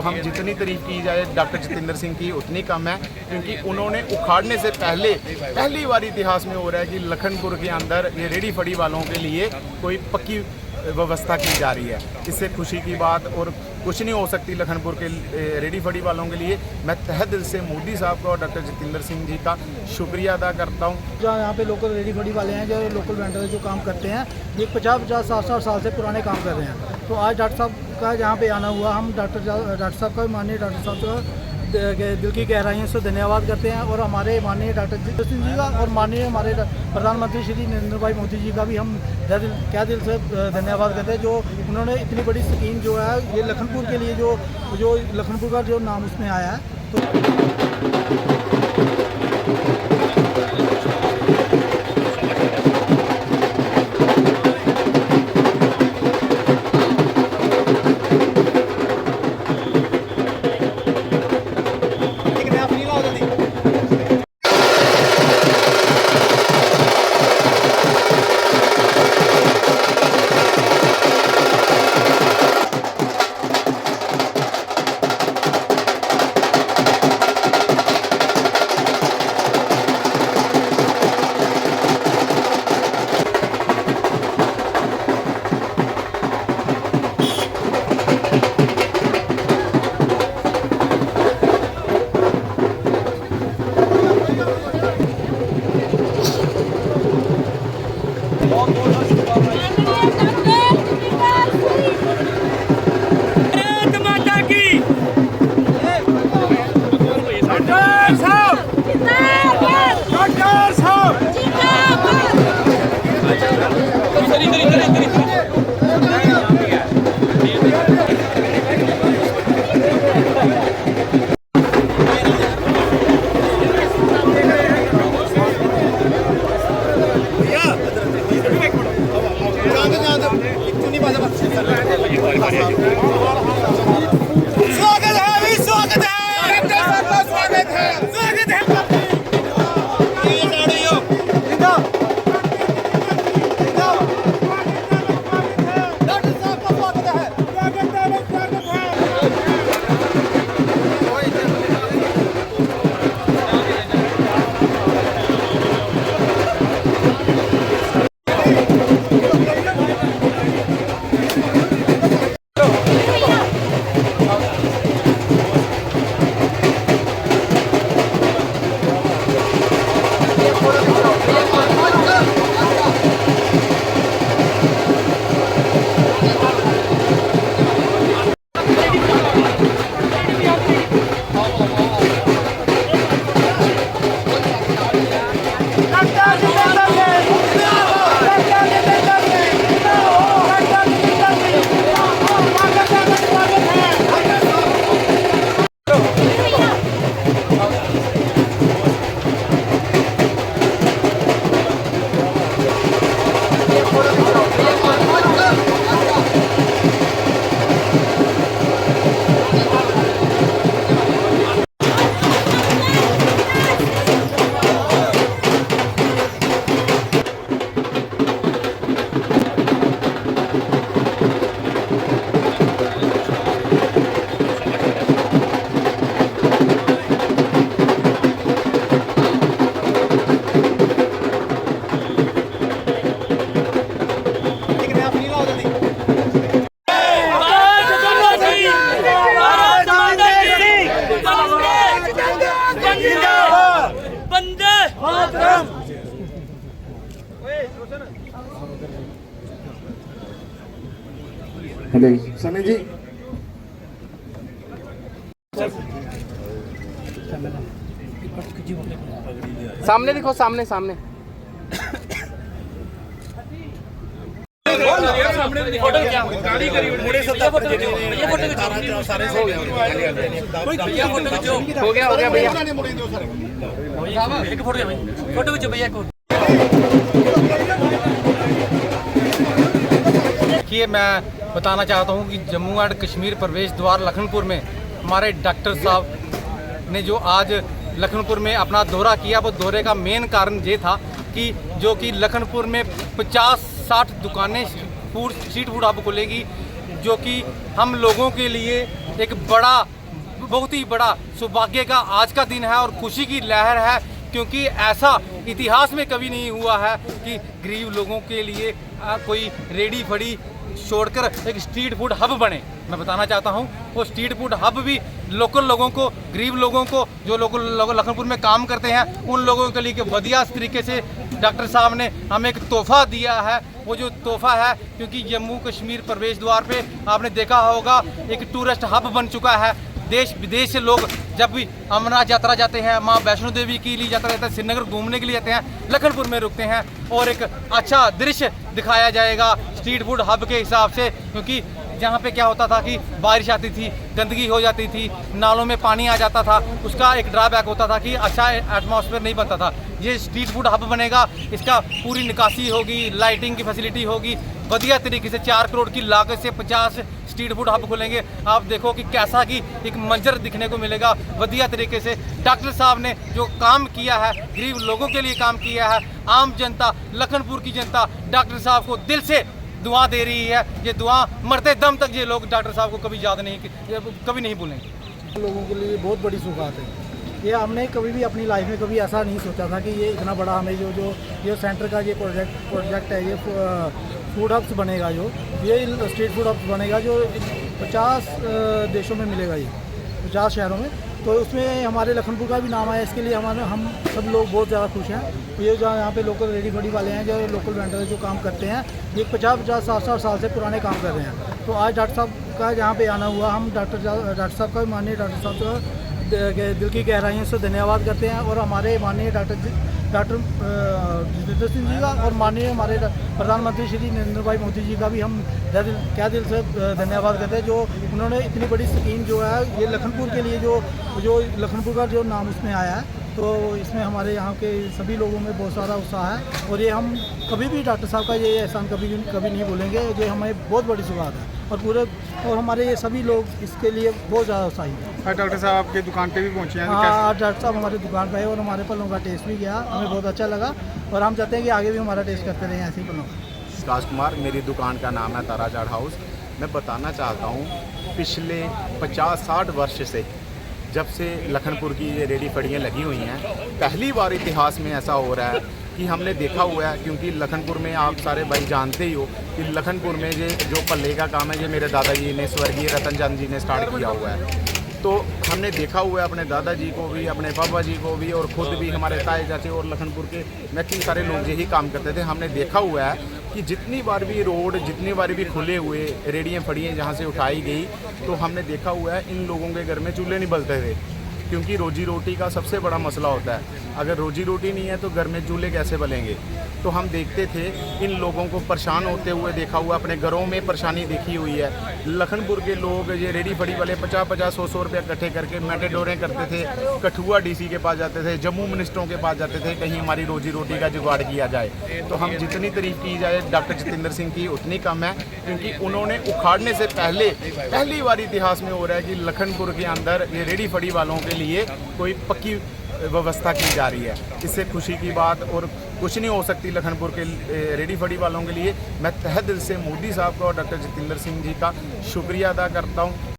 हम जितनी तारीफ की जाए डॉक्टर जतिंदर सिंह की उतनी कम है, क्योंकि उन्होंने उखाड़ने से पहली बार इतिहास में हो रहा है कि लखनपुर के अंदर ये रेडी फड़ी वालों के लिए कोई पक्की व्यवस्था की जा रही है। इससे खुशी की बात और कुछ नहीं हो सकती लखनपुर के रेडी फड़ी वालों के लिए। मैं तहे दिल से मोदी साहब का और डॉक्टर जतिंदर सिंह जी का शुक्रिया अदा करता हूँ। जो यहाँ पे लोकल रेडी फड़ी वाले हैं, जो लोकल वेंडर जो काम करते हैं, ये 50-50, 60-60 साल से पुराने काम कर रहे हैं। तो आज डॉक्टर साहब का यहाँ पे आना हुआ, हम डॉक्टर साहब का, माननीय डॉक्टर साहब का दिल की गहराइयों से धन्यवाद करते हैं। और हमारे माननीय डॉक्टर जतिंदर सिंह जी का और माननीय हमारे प्रधानमंत्री श्री नरेंद्र भाई मोदी जी का भी हम क्या दिल से धन्यवाद करते हैं, जो उन्होंने इतनी बड़ी स्कीम जो है ये लखनपुर के लिए जो लखनपुर का जो नाम उसमें आया है। तो हेलो सनी जी, सामने दिखो, सामने सामने हो गया भैया, फोटो खींचो भैया को। देखिए, मैं बताना चाहता हूँ कि जम्मू एंड कश्मीर प्रवेश द्वार लखनपुर में हमारे डॉक्टर साहब ने जो आज लखनपुर में अपना दौरा किया, वो दौरे का मेन कारण ये था कि जो कि लखनपुर में 50-60 दुकानें स्ट्रीट फूड अब खुलेगी, जो कि हम लोगों के लिए एक बड़ा बहुत ही बड़ा सौभाग्य का आज का दिन है और खुशी की लहर है, क्योंकि ऐसा इतिहास में कभी नहीं हुआ है कि गरीब लोगों के लिए कोई रेडी फड़ी छोड़कर एक स्ट्रीट फूड हब बने। मैं बताना चाहता हूं वो स्ट्रीट फूड हब भी लोकल लोगों को, गरीब लोगों को, जो लोकल लखनपुर में काम करते हैं, उन लोगों के लिए बढ़िया तरीके से डॉक्टर साहब ने हमें एक तोहफा दिया है। वो जो तोहफा है, क्योंकि जम्मू कश्मीर प्रवेश द्वार पे आपने देखा होगा एक टूरिस्ट हब बन चुका है। देश विदेश से लोग जब भी अमरनाथ यात्रा जाते हैं, माँ वैष्णो देवी के लिए यात्रा जाते हैं, श्रीनगर घूमने के लिए जाते हैं, लखनपुर में रुकते हैं और एक अच्छा दृश्य दिखाया जाएगा स्ट्रीट फूड हब के हिसाब से। क्योंकि जहाँ पे क्या होता था कि बारिश आती थी, गंदगी हो जाती थी, नालों में पानी आ जाता था, उसका एक ड्रॉबैक होता था कि अच्छा एटमॉस्फेयर नहीं बनता था। ये स्ट्रीट फूड हब बनेगा, इसका पूरी निकासी होगी, लाइटिंग की फैसिलिटी होगी, बढ़िया तरीके से 4 करोड़ की लागत से 50 स्ट्रीट फूड हब खुलेंगे। आप देखो कि कैसा कि एक मंजर दिखने को मिलेगा बढ़िया तरीके से। डॉक्टर साहब ने जो काम किया है, गरीब लोगों के लिए काम किया है, आम जनता, लखनपुर की जनता डॉक्टर साहब को दिल से दुआ दे रही है। ये दुआ मरते दम तक ये लोग डॉक्टर साहब को कभी याद नहीं, कभी नहीं भूलेंगे। लोगों के लिए बहुत बड़ी सौगात है ये। हमने कभी भी अपनी लाइफ में कभी ऐसा नहीं सोचा था कि ये इतना बड़ा हमें जो सेंटर का ये प्रोजेक्ट है, ये फूड हब्स बनेगा, जो ये स्ट्रीट फूड हब्स बनेगा, जो 50 देशों में मिलेगा, ये 50 शहरों में। तो उसमें हमारे लखनपुर का भी नाम आया। इसके लिए हम सब लोग बहुत ज़्यादा खुश हैं। ये जो यहाँ पे लोकल रेडी फड़ी वाले हैं, जो लोकल वेंडर जो काम करते हैं, ये 50-50, 60-60 साल से पुराने काम कर रहे हैं। तो आज डॉक्टर साहब का यहाँ पे आना हुआ, हम डॉक्टर साहब का, माननीय डॉक्टर साहब का दिल की गहराइयों से धन्यवाद करते हैं। और हमारे माननीय डॉक्टर जितेंद्र सिंह जी का और माननीय हमारे प्रधानमंत्री श्री नरेंद्र भाई मोदी जी का भी हम दिल से धन्यवाद करते हैं। जो उन्होंने इतनी बड़ी स्कीम जो है, ये लखनपुर के लिए जो लखनपुर का जो नाम उसमें आया है, तो इसमें हमारे यहाँ के सभी लोगों में बहुत सारा उत्साह है। और ये हम कभी भी डॉक्टर साहब का ये एहसान कभी नहीं भूलेंगे। ये हमें बहुत बड़ी सौगात है और हमारे ये सभी लोग इसके लिए बहुत ज़्यादा उत्साही हैं। डॉक्टर साहब आपके दुकान पे भी पहुंचे हैं? हाँ, डॉक्टर साहब हमारे दुकान पे आए और हमारे फलों का टेस्ट भी किया, हमें बहुत अच्छा लगा और हम चाहते हैं कि आगे भी हमारा टेस्ट करते रहें ऐसे ही फलों का। राजकुमार, मेरी दुकान का नाम है ताराचाड़ हाउस। मैं बताना चाहता हूँ पिछले 50-60 वर्ष से, जब से लखनपुर की ये रेडी फड़ियाँ लगी हुई हैं, पहली बार इतिहास में ऐसा हो रहा है कि हमने देखा हुआ है। क्योंकि लखनपुर में आप सारे भाई जानते ही हो कि लखनपुर में ये जो पल्ले का काम है, ये मेरे दादाजी ने, स्वर्गीय रतन चंद जी ने स्टार्ट किया हुआ है। तो हमने देखा हुआ है अपने दादाजी को भी, अपने पापा जी को भी, और ख़ुद भी हमारे ताए चाचे और लखनपुर के मैक्सिमम सारे लोग यही काम करते थे। हमने देखा हुआ है कि जितनी बार भी रोड, जितनी बार भी खुले हुए रेडियाँ फड़ियाँ जहाँ से उठाई गई, तो हमने देखा हुआ है इन लोगों के घर में चूल्हे नहीं बलते थे। क्योंकि रोजी रोटी का सबसे बड़ा मसला होता है। अगर रोजी रोटी नहीं है तो घर में चूल्हे कैसे बलेंगे। तो हम देखते थे इन लोगों को परेशान होते हुए देखा हुआ, अपने घरों में परेशानी देखी हुई है। लखनपुर के लोग ये रेडी फड़ी वाले 50-50, 100-100 रुपये इकट्ठे करके मेटाडोरें करते थे, कठुआ डीसी के पास जाते थे, जम्मू मिनिस्टरों के पास जाते थे, कहीं हमारी रोजी रोटी का जुगाड़ किया जाए। तो हम जितनी तारीफ की जाए डॉक्टर जितेंद्र सिंह की उतनी कम है, क्योंकि उन्होंने उखाड़ने से पहली बार इतिहास में हो रहा है कि लखनपुर के अंदर ये रेडी फड़ी वालों के लिए कोई पक्की व्यवस्था की जा रही है। इससे खुशी की बात और कुछ नहीं हो सकती लखनपुर के रेडी फड़ी वालों के लिए। मैं तहे दिल से मोदी साहब का और डॉक्टर जितेंद्र सिंह जी का शुक्रिया अदा करता हूँ।